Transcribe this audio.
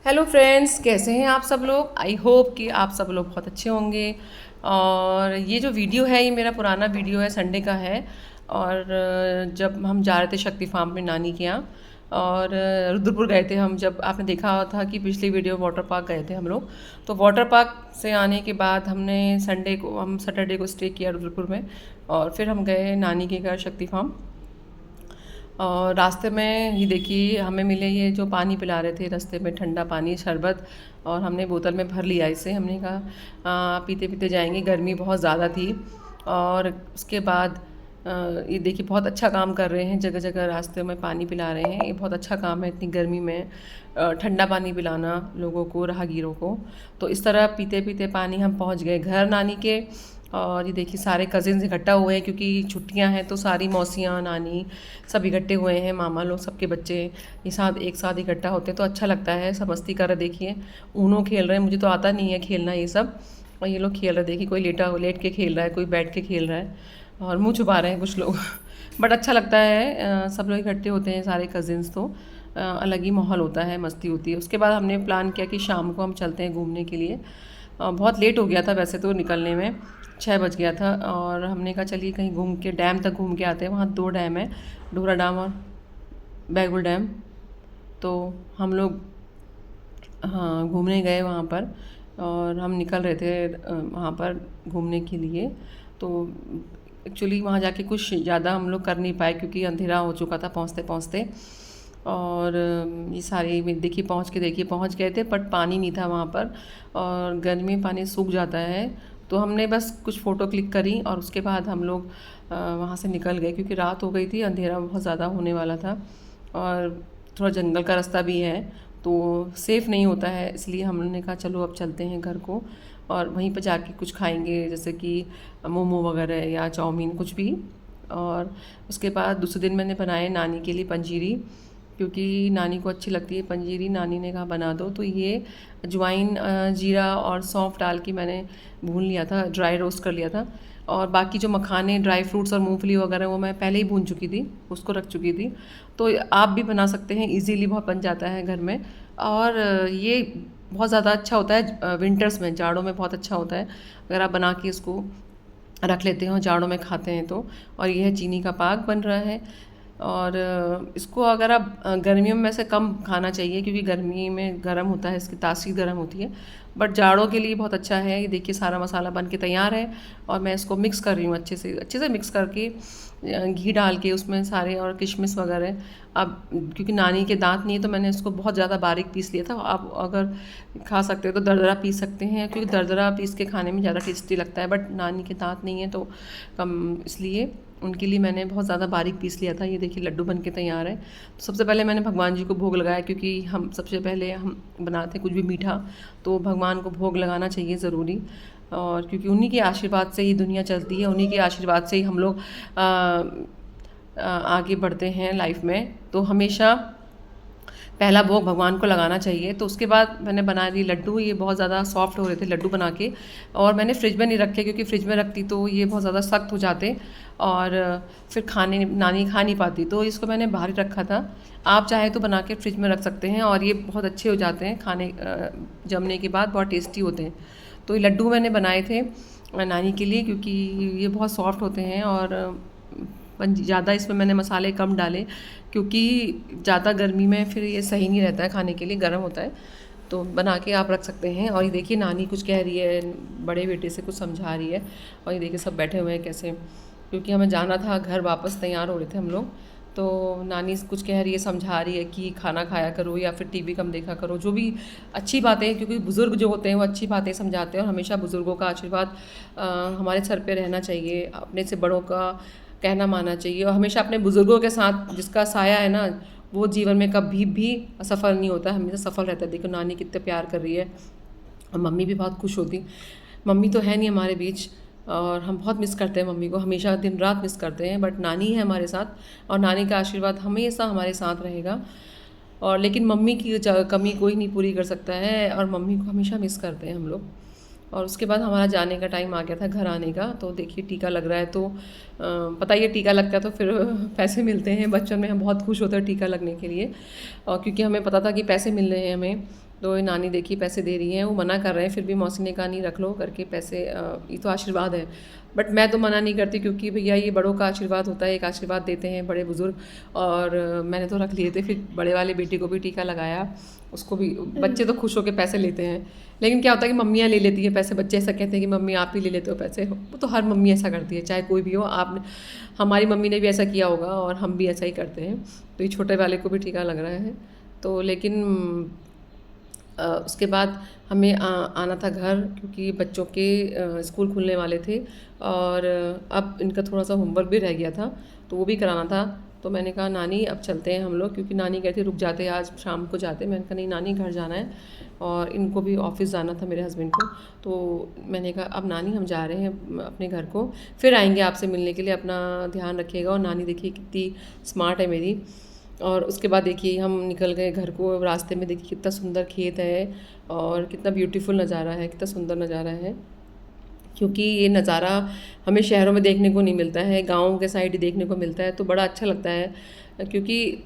Hello friends, कैसे हैं आप सब लोग। आई होप कि आप सब लोग बहुत अच्छे होंगे। और ये जो वीडियो है ये मेरा पुराना वीडियो है, संडे का है। और जब हम जा रहे थे शक्ति फार्म में नानी के यहाँ, और रुद्रपुर गए थे हम। जब आपने देखा था कि पिछली वीडियो वाटर पार्क गए थे हम लोग, तो वाटर पार्क से आने के बाद हम सैटरडे को स्टे किया रुद्रपुर में। और फिर हम गए नानी के घर शक्ति फार्म। और रास्ते में ही देखिए हमें मिले ये जो पानी पिला रहे थे रास्ते में, ठंडा पानी शरबत। और हमने बोतल में भर लिया इसे। हमने कहा पीते पीते जाएंगे, गर्मी बहुत ज़्यादा थी। और उसके बाद ये देखिए बहुत अच्छा काम कर रहे हैं, जगह जगह रास्ते में पानी पिला रहे हैं। ये बहुत अच्छा काम है इतनी गर्मी में, ठंडा पानी पिलाना लोगों को, राहगीरों को। तो इस तरह पीते पीते पानी हम पहुंच गए घर नानी के। और ये देखिए सारे कज़िन्स इकट्ठा हुए हैं, क्योंकि छुट्टियां हैं तो सारी मौसियाँ नानी सब इकट्ठे हुए हैं, मामा लोग सबके बच्चे ये एक साथ इकट्ठा होते हैं तो अच्छा लगता है। सब मस्ती कर रहे, देखिए ऊनो खेल रहे हैं। मुझे तो आता नहीं है खेलना ये सब, और ये लोग खेल रहे। देखिए कोई लेट के खेल रहा है, कोई बैठ के खेल रहा है, और मुँह छुपा रहे हैं कुछ लोग बट अच्छा लगता है। सब लोग इकट्ठे होते हैं सारे कज़िन्स, तो अलग ही माहौल होता है, मस्ती होती है। उसके बाद हमने प्लान किया कि शाम को हम चलते हैं घूमने के लिए। बहुत लेट हो गया था वैसे तो निकलने में, 6 बज गया था। और हमने कहा चलिए कहीं घूम के डैम तक घूम के आते हैं। वहाँ 2 डैम है, डोरा डैम और बैगुल डैम। तो हम लोग हाँ घूमने गए वहाँ पर, और हम निकल रहे थे वहाँ पर घूमने के लिए। तो एक्चुअली वहाँ जाके कुछ ज़्यादा हम लोग कर नहीं पाए, क्योंकि अंधेरा हो चुका था पहुँचते पहुँचते। और ये सारे देखिए पहुँच गए थे, बट पानी नहीं था वहाँ पर। और गर्मी में पानी सूख जाता है। तो हमने बस कुछ फ़ोटो क्लिक करी, और उसके बाद हम लोग वहाँ से निकल गए, क्योंकि रात हो गई थी, अंधेरा बहुत ज़्यादा होने वाला था। और थोड़ा जंगल का रास्ता भी है तो सेफ़ नहीं होता है, इसलिए हमने कहा चलो अब चलते हैं घर को। और वहीं पर जाके कुछ खाएंगे, जैसे कि मोमो वगैरह या चाउमीन कुछ भी। और उसके बाद दूसरे दिन मैंने बनाए नानी के लिए पंजीरी, क्योंकि नानी को अच्छी लगती है पंजीरी। नानी ने कहा बना दो, तो ये अजवाइन जीरा और सौंफ डाल के मैंने भून लिया था, ड्राई रोस्ट कर लिया था। और बाकी जो मखाने, ड्राई फ्रूट्स और मूंगफली वगैरह वो मैं पहले ही भून चुकी थी, उसको रख चुकी थी। तो आप भी बना सकते हैं, इजीली बहुत बन जाता है घर में। और ये बहुत ज़्यादा अच्छा होता है विंटर्स में, जाड़ों में बहुत अच्छा होता है अगर आप बना के इसको रख लेते हो, जाड़ों में खाते हैं तो। और यह चीनी का पाक बन रहा है। और इसको अगर आप गर्मियों में वैसे कम खाना चाहिए, क्योंकि गर्मी में गर्म होता है, इसकी तासीर गर्म होती है। बट जाड़ों के लिए बहुत अच्छा है। ये देखिए सारा मसाला बन के तैयार है, और मैं इसको मिक्स कर रही हूँ अच्छे से मिक्स करके, घी डाल के उसमें सारे, और किशमिश वगैरह। अब क्योंकि नानी के दांत नहीं है तो मैंने इसको बहुत ज़्यादा बारीक पीस लिया था। आप अगर खा सकते हो तो दरदरा पीस सकते हैं, क्योंकि दरदरा पीस के खाने में ज़्यादा टेस्टी लगता है। बट नानी के दांत नहीं है तो कम, इसलिए उनके लिए मैंने बहुत ज़्यादा बारीक पीस लिया था। ये देखिए लड्डू बन के तैयार है। तो सबसे पहले मैंने भगवान जी को भोग लगाया, क्योंकि हम सबसे पहले हम बनाते कुछ भी मीठा तो भगवान को भोग लगाना चाहिए ज़रूरी। और क्योंकि उन्हीं के आशीर्वाद से ही दुनिया चलती है, उन्हीं के आशीर्वाद से ही हम लोग आगे बढ़ते हैं लाइफ में। तो हमेशा पहला भोग भगवान को लगाना चाहिए। तो उसके बाद मैंने बना ली लड्डू। ये बहुत ज़्यादा सॉफ्ट हो रहे थे लड्डू बना के, और मैंने फ्रिज में नहीं रखे, क्योंकि फ्रिज में रखती तो ये बहुत ज़्यादा सख्त हो जाते, और फिर नानी खा नहीं पाती। तो इसको मैंने बाहर ही रखा था। आप चाहे तो बना के फ्रिज में रख सकते हैं, और ये बहुत अच्छे हो जाते हैं खाने, जमने के बाद बहुत टेस्टी होते हैं। तो ये लड्डू मैंने बनाए थे नानी के लिए, क्योंकि ये बहुत सॉफ्ट होते हैं। और ज़्यादा इसमें मैंने मसाले कम डाले, क्योंकि ज़्यादा गर्मी में फिर ये सही नहीं रहता है खाने के लिए, गर्म होता है। तो बना के आप रख सकते हैं। और ये देखिए नानी कुछ कह रही है, बड़े बेटे से कुछ समझा रही है। और ये देखिए सब बैठे हुए हैं कैसे, क्योंकि हमें जाना था घर, वापस तैयार हो रहे थे हम लोग। तो नानी कुछ कह रही है, समझा रही है कि खाना खाया करो या फिर टीवी कम देखा करो, जो भी अच्छी बातें, क्योंकि बुज़ुर्ग जो होते हैं वो अच्छी बातें समझाते हैं। और हमेशा बुज़ुर्गों का आशीर्वाद हमारे सर पे रहना चाहिए, अपने से बड़ों का कहना मानना चाहिए। और हमेशा अपने बुज़ुर्गों के साथ जिसका साया है ना, वो जीवन में कभी भी असफल नहीं होता, हमेशा सफल रहता है। देखो नानी कितने प्यार कर रही है, और मम्मी भी बहुत खुश होती। मम्मी तो है नहीं हमारे बीच, और हम बहुत मिस करते हैं मम्मी को, हमेशा दिन रात मिस करते हैं। बट नानी है हमारे साथ, और नानी का आशीर्वाद हमेशा हमारे साथ रहेगा। और लेकिन मम्मी की कमी कोई नहीं पूरी कर सकता है, और मम्मी को हमेशा मिस करते हैं हम लोग। और उसके बाद हमारा जाने का टाइम आ गया था, घर आने का। तो देखिए टीका लग रहा है, तो पता ही है टीका लगता है तो फिर पैसे मिलते हैं। बचपन में हम बहुत खुश होते हैं टीका लगने के लिए, और क्योंकि हमें पता था कि पैसे मिल रहे हैं हमें, तो ये नानी देखिए पैसे दे रही हैं, वो मना कर रहे हैं, फिर भी मौसी ने कहा नहीं रख लो करके पैसे, ये तो आशीर्वाद है। बट मैं तो मना नहीं करती, क्योंकि भैया ये बड़ों का आशीर्वाद होता है, एक आशीर्वाद देते हैं बड़े बुजुर्ग। और मैंने तो रख लिए थे, फिर बड़े वाले बेटे को भी टीका लगाया, उसको भी। बच्चे तो खुश होकर पैसे लेते हैं, लेकिन क्या होता है कि मम्मियाँ ले लेती हैं पैसे, बच्चे ऐसा कहते हैं कि मम्मी आप ही ले लेते हो पैसे। वो तो हर मम्मी ऐसा करती है, चाहे कोई भी हो। आपने, हमारी मम्मी ने भी ऐसा किया होगा और हम भी ऐसा ही करते हैं। तो ये छोटे वाले को भी टीका लग रहा है। तो लेकिन उसके बाद हमें आना था घर, क्योंकि बच्चों के स्कूल खुलने वाले थे, और अब इनका थोड़ा सा होमवर्क भी रह गया था, तो वो भी कराना था। तो मैंने कहा नानी अब चलते हैं हम लोग, क्योंकि नानी कहती रुक जाते आज शाम को जाते। मैंने कहा नहीं नानी घर जाना है, और इनको भी ऑफिस जाना था मेरे हस्बैंड को। तो मैंने कहा अब नानी हम जा रहे हैं अपने घर को, फिर आएंगे आपसे मिलने के लिए, अपना ध्यान रखिएगा। और नानी देखिए कितनी स्मार्ट है मेरी। और उसके बाद देखिए हम निकल गए घर को। रास्ते में देखिए कितना सुंदर खेत है, और कितना ब्यूटीफुल नज़ारा है, कितना सुंदर नज़ारा है। क्योंकि ये नज़ारा हमें शहरों में देखने को नहीं मिलता है, गाँव के साइड ही देखने को मिलता है, तो बड़ा अच्छा लगता है। क्योंकि